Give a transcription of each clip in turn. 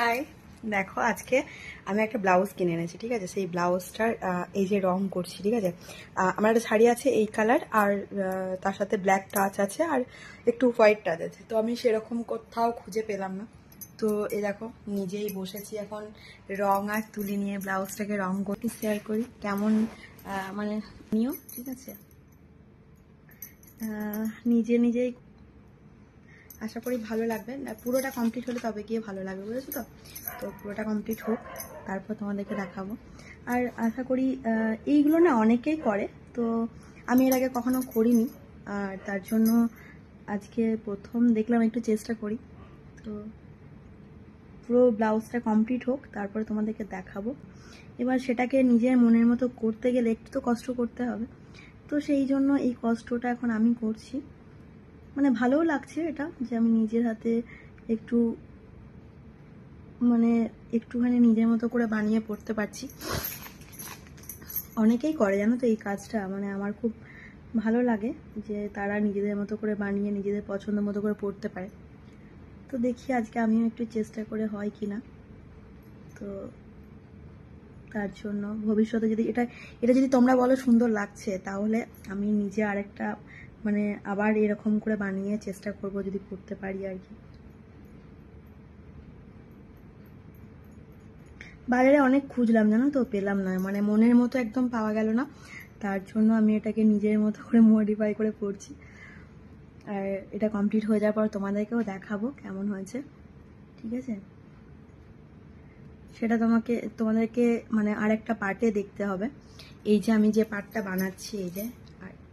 High, দেখো আজকে আমি একটা ব্লাউজ কিনে এনেছি, ঠিক আছে। সেই ব্লাউজটার এই যে রং করছি, ঠিক আছে। আমার একটা শাড়ি আছে এই কালার, আর তার সাথে ব্ল্যাক টাচ আছে আর একটু হোয়াইট টাচ আছে। তো আমি সেরকম কোথাও খুঁজে পেলাম না, তো এই দেখো নিজেই বসেছি এখন রং আর তুলি নিয়ে ব্লাউজটাকে রং করতে শেয়ার করি কেমন মানে নিও, ঠিক আছে। নিজেই আশা করি ভালো লাগবে। পুরোটা কমপ্লিট হলে তবে গিয়ে ভালো লাগবে, বুঝেছো তো। তো পুরোটা কমপ্লিট হোক, তারপর তোমাদেরকে দেখাবো। আর আশা করি এইগুলো না অনেকেই করে, তো আমি এর আগে কখনো করিনি, আর তার জন্য আজকে প্রথম দেখলাম, একটু চেষ্টা করি। তো পুরো ব্লাউজটা কমপ্লিট হোক, তারপরে তোমাদেরকে দেখাবো। এবার সেটাকে নিজের মনের মতো করতে গেলে একটু তো কষ্ট করতে হবে, তো সেই জন্য এই কষ্টটা এখন আমি করছি। মানে ভালোও লাগছে এটা, যে আমি নিজের হাতে একটু মানে একটুখানি নিজের মতো করে বানিয়ে পড়তে পারছি। অনেকেই করে জানো তো এই কাজটা, মানে আমার খুব ভালো লাগে যে তারা নিজেদের মতো করে বানিয়ে নিজেদের পছন্দ মতো করে পড়তে পারে। তো দেখি আজকে আমিও একটু চেষ্টা করে হয় কি না। তো তার জন্য ভবিষ্যতে যদি এটা যদি তোমরা বলো সুন্দর লাগছে, তাহলে আমি নিজে আরেকটা মানে আবার এরকম করে বানিয়ে চেষ্টা করব, যদি করতে পারি আর কি। বাজারে অনেক খুঁজলাম জানো তো, পেলাম না, মানে মনের মতো একদম পাওয়া গেল না। তার জন্য আমি এটাকে নিজের মতো করে মডিফাই করে পড়ছি। আর এটা কমপ্লিট হয়ে যাওয়ার পর তোমাদেরকেও দেখাবো কেমন হয়েছে, ঠিক আছে। সেটা তোমাদেরকে মানে আরেকটা পার্টে দেখতে হবে। এই যে আমি যে পার্টটা বানাচ্ছি, এই যে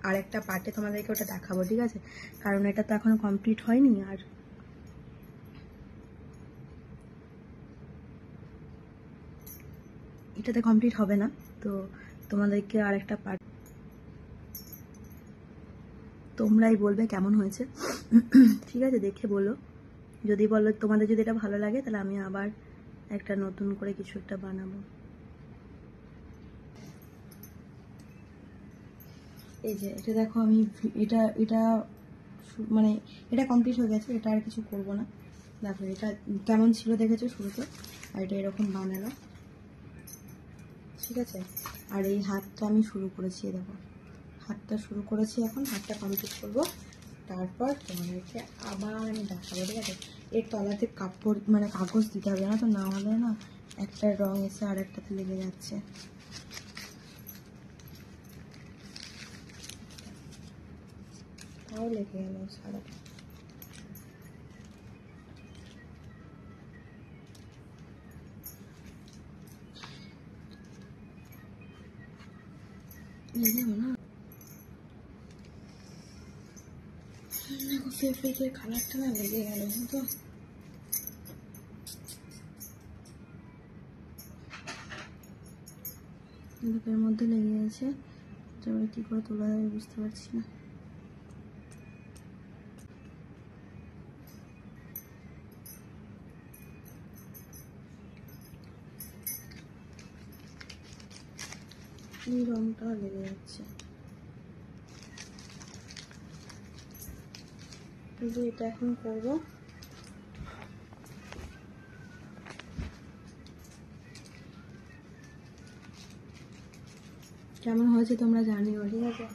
আরেকটা পার্টে তোমাদেরকে ওটা দেখাবো, ঠিক আছে। কারণ এটা তো এখনো কমপ্লিট হয়নি, আর এটাতে কমপ্লিট হবে না। তো তোমাদেরকে আরেকটা পার্ট, তোমরাই বলবে কেমন হয়েছে, ঠিক আছে। দেখে বলো, যদি বলো তোমাদের যদি এটা ভালো লাগে, তাহলে আমি আবার একটা নতুন করে কিছু একটা বানাবো। এই যে এটা দেখো, আমি এটা মানে এটা কমপ্লিট হয়ে গেছে, এটা আর কিছু করব না। দেখো এটা কেমন ছিল দেখেছো শুরুতে, আর এটা এরকম বানালো, ঠিক আছে। আর এই হাতটা আমি শুরু করেছি, দেখো হাতটা শুরু করেছি, এখন হাতটা কমপ্লিট করবো, তারপর তোমাদেরকে আবার আমি দেখাবো, ঠিক আছে। এর তলাতে কাপড় মানে কাগজ দিতে হবে না, তো না হলে না একটা রং এসে আর একটাতে লেগে যাচ্ছে। তাও লেগে গেল সারাটা। না ফেকের কালারটা না লেগে গেল, তো এর মধ্যে লেগে গেছে, তবে কি করে তোলা যাবে বুঝতে পারছি না। এই রংটা লেগে যাচ্ছে, কিন্তু এটা এখন করবো। কেমন হয়েছে তোমরা জানিও, ঠিক আছে।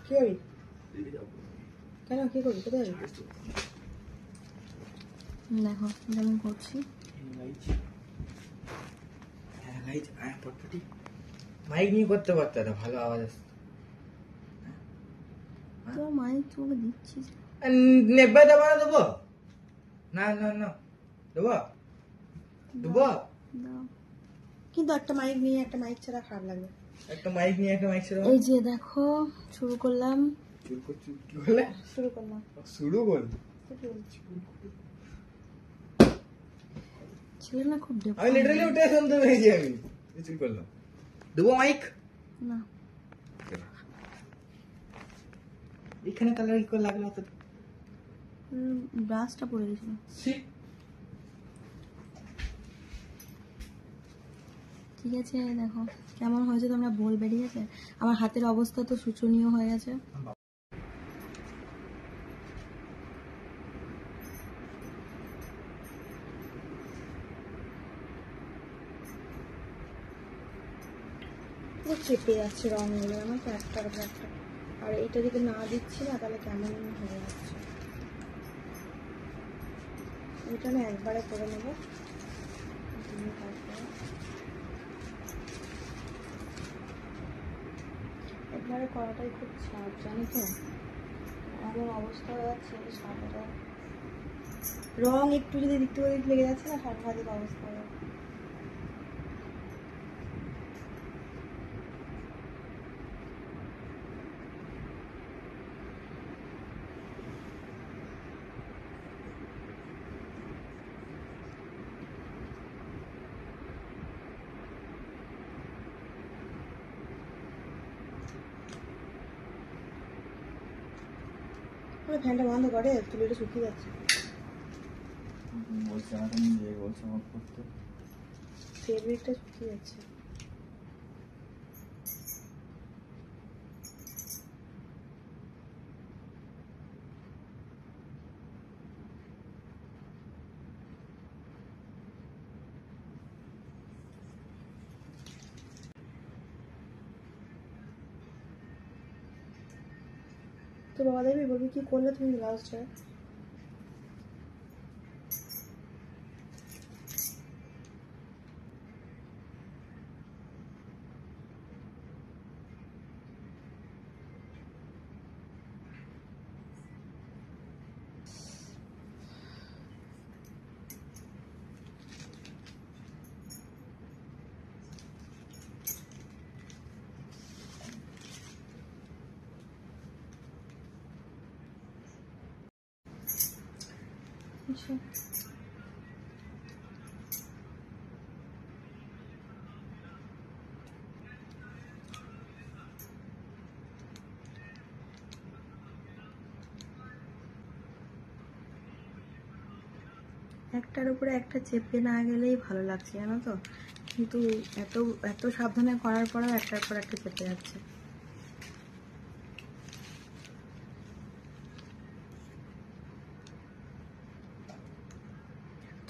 কি করি কেন, কি করবি, কোথায় যাবি? দেখো যেমন করছি, মাইক নিয়ে করতে পারতে, ভালো আওয়াজ আসতো। তো মাইক তোকে দিচ্ছিস, নেবে দেবো না, দেবো না না না দেবো দেবো, দাও। কিন্তু একটা মাইক নিয়ে একটা মাইক ছাড়া খারাপ লাগবে। একটা মাইক নিয়ে একটা মাইক ছাড়া। এই যে দেখো শুরু করলাম, শুরু করলাম ছিল না খুব ডেপ। আমি লিটারালি উঠে শুনতে পেয়েছি, আমি চুপ করলাম। দেবো মাইক না, এখানে কালার কি করে লাগলো, তো ব্রাশটা পড়ে গেছিল। ঠিক আছে, দেখো কেমন হয়েছে তোমরা বলবে, ঠিক আছে। আমার হাতের অবস্থা তো শোচনীয় হয়ে গেছে। পুরো চেপে যাচ্ছে রঙগুলো, আমার তো একটার উপর একটা। আর এটা যদি না দিচ্ছি না তাহলে কেমন হয়ে যাচ্ছে। এটা আমি একবারে করে নেবো, একবারে করাটাই খুব চাপ, জানি তো এমন অবস্থা হয়ে যাচ্ছে। সাদাটা রং একটু যদি দিকতে ওদিক লেগে যাচ্ছে না, সাংঘাতিক অবস্থা হয়ে যাচ্ছে। ফ্যানটা বন্ধ করে, চুলটা শুকিয়ে যাচ্ছে। বলছে এখন যে বলছে আমার করতে ফেব্রিকটা শুকিয়ে যাচ্ছে। তো বাবা দেবী বলবি কি করলে তুমি ব্লাউজটা? আচ্ছা একটার উপরে একটা চেপে না গেলেই ভালো লাগছে, জানো তো, কিন্তু এত এত সাবধানে করার পরেও একটার পর একটা চেপে যাচ্ছে।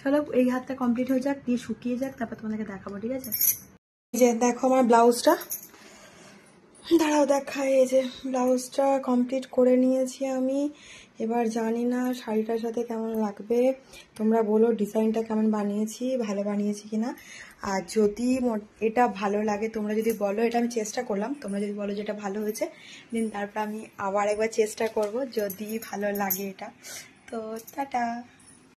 চলো এই হাতটা কমপ্লিট হয়ে যাক, দিয়ে শুকিয়ে যাক, তারপর তোমাদেরকে দেখাবো, ঠিক আছে? এই যে দেখো আমার ব্লাউজটা, দাঁড়াও দেখাই। এই যে ব্লাউজটা কমপ্লিট করে নিয়েছি আমি। এবার জানি না শাড়িটার সাথে কেমন লাগবে, তোমরা বলো ডিজাইনটা কেমন বানিয়েছি, ভালো বানিয়েছি কিনা। আর যদি এটা ভালো লাগে, তোমরা যদি বলো, এটা আমি চেষ্টা করলাম, তোমরা যদি বলো যে এটা ভালো হয়েছে, দেন তারপর আমি আবার একবার চেষ্টা করব, যদি ভালো লাগে এটা। তো টাটা।